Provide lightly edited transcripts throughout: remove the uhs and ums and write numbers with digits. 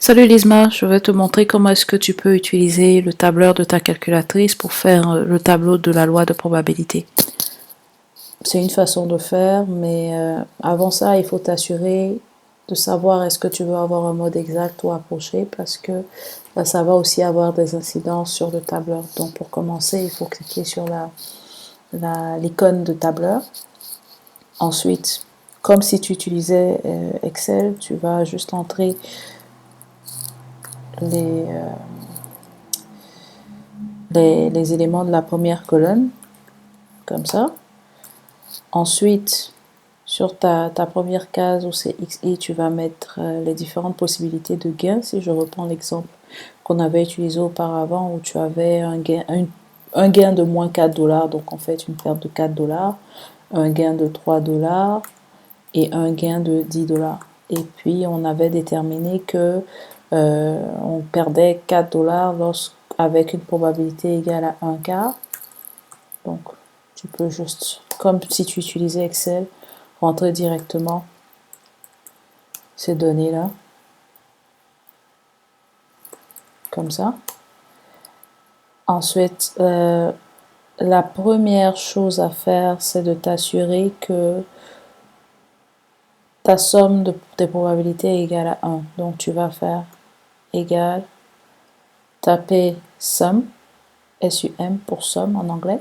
Salut Lisma, je vais te montrer comment est-ce que tu peux utiliser le tableur de ta calculatrice pour faire le tableau de la loi de probabilité. C'est une façon de faire, mais avant ça, il faut t'assurer de savoir est-ce que tu veux avoir un mode exact ou approché parce que ça va aussi avoir des incidences sur le tableur. Donc pour commencer, il faut cliquer sur l'icône de tableur. Ensuite, comme si tu utilisais Excel, tu vas juste entrer les, les éléments de la première colonne, comme ça. Ensuite, sur ta première case où c'est XI, tu vas mettre les différentes possibilités de gains. Si je reprends l'exemple qu'on avait utilisé auparavant, où tu avais un gain de moins 4 $, donc en fait une perte de 4 $, un gain de 3 $ et un gain de 10 $. Et puis on avait déterminé que on perdait 4 $ avec une probabilité égale à 1 quart. Donc tu peux juste, comme si tu utilisais Excel, rentrer directement ces données-là, comme ça. Ensuite, la première chose à faire, c'est de t'assurer que ta somme des probabilités est égale à 1. Donc tu vas faire égal, taper sum, S-U-M pour somme en anglais,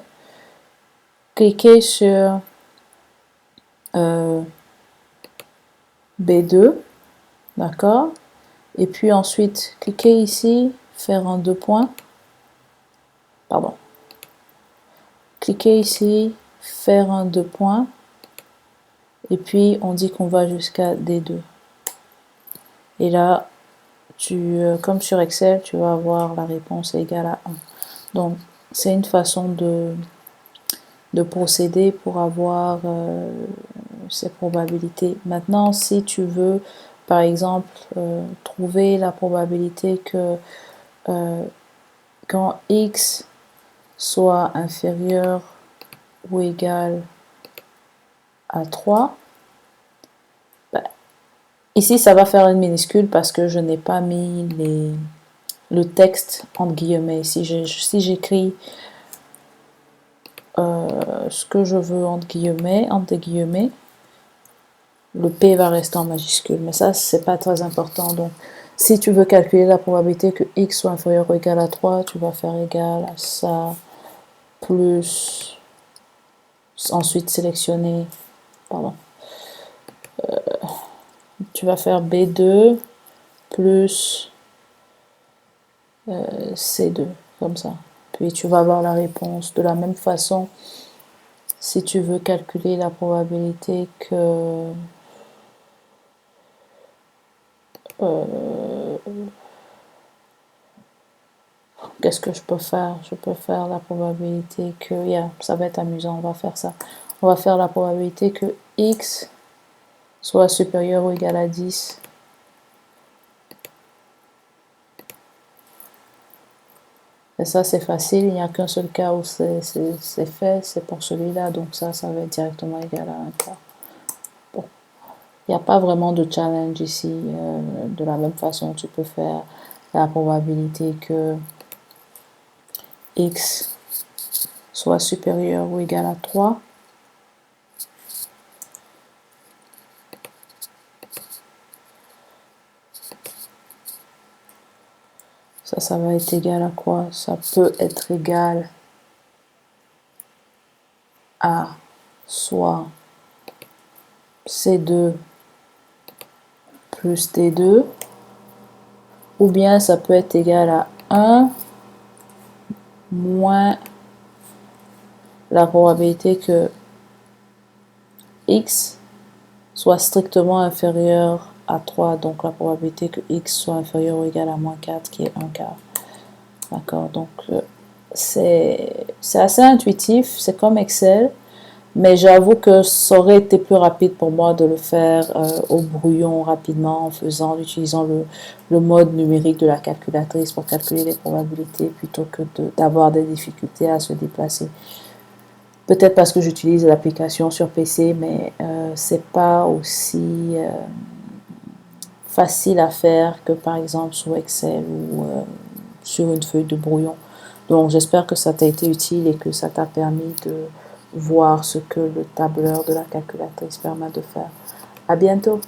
cliquer sur B2, d'accord, et puis ensuite cliquer ici, faire un 2 points, pardon, cliquez ici, faire un 2 points, et puis on dit qu'on va jusqu'à D2. Et là, comme sur Excel, tu vas avoir la réponse égale à 1. Donc, c'est une façon de procéder pour avoir ces probabilités. Maintenant, si tu veux, par exemple, trouver la probabilité que quand X soit inférieur ou égal à 3, ici ça va faire une minuscule parce que je n'ai pas mis le texte entre guillemets. Si j'écris ce que je veux entre des guillemets, le P va rester en majuscule, mais ça c'est pas très important. Donc si tu veux calculer la probabilité que X soit inférieur ou égal à 3, tu vas faire égal à ça, plus, ensuite sélectionner, pardon, tu vas faire B2 plus C2, comme ça. Puis tu vas avoir la réponse. De la même façon, si tu veux calculer la probabilité que qu'est-ce que je peux faire? Je peux faire la probabilité que, ça va être amusant, on va faire ça. On va faire la probabilité que X soit supérieur ou égal à 10. Et ça, c'est facile, il n'y a qu'un seul cas où c'est fait, c'est pour celui-là, donc ça va être directement égal à 1 quart. Bon, il n'y a pas vraiment de challenge ici. De la même façon, tu peux faire la probabilité que X soit supérieur ou égal à 3. Ça va être égal à quoi? Ça peut être égal à soit C2 plus D2, ou bien ça peut être égal à 1 moins la probabilité que X soit strictement inférieur à 3, donc la probabilité que X soit inférieur ou égal à moins 4, qui est 1 quart. D'accord, donc c'est assez intuitif, c'est comme Excel, mais j'avoue que ça aurait été plus rapide pour moi de le faire au brouillon rapidement en utilisant le mode numérique de la calculatrice pour calculer les probabilités plutôt que d'avoir des difficultés à se déplacer. Peut-être parce que j'utilise l'application sur PC, mais c'est pas aussi facile à faire que par exemple sur Excel ou sur une feuille de brouillon. Donc j'espère que ça t'a été utile et que ça t'a permis de voir ce que le tableur de la calculatrice permet de faire. À bientôt!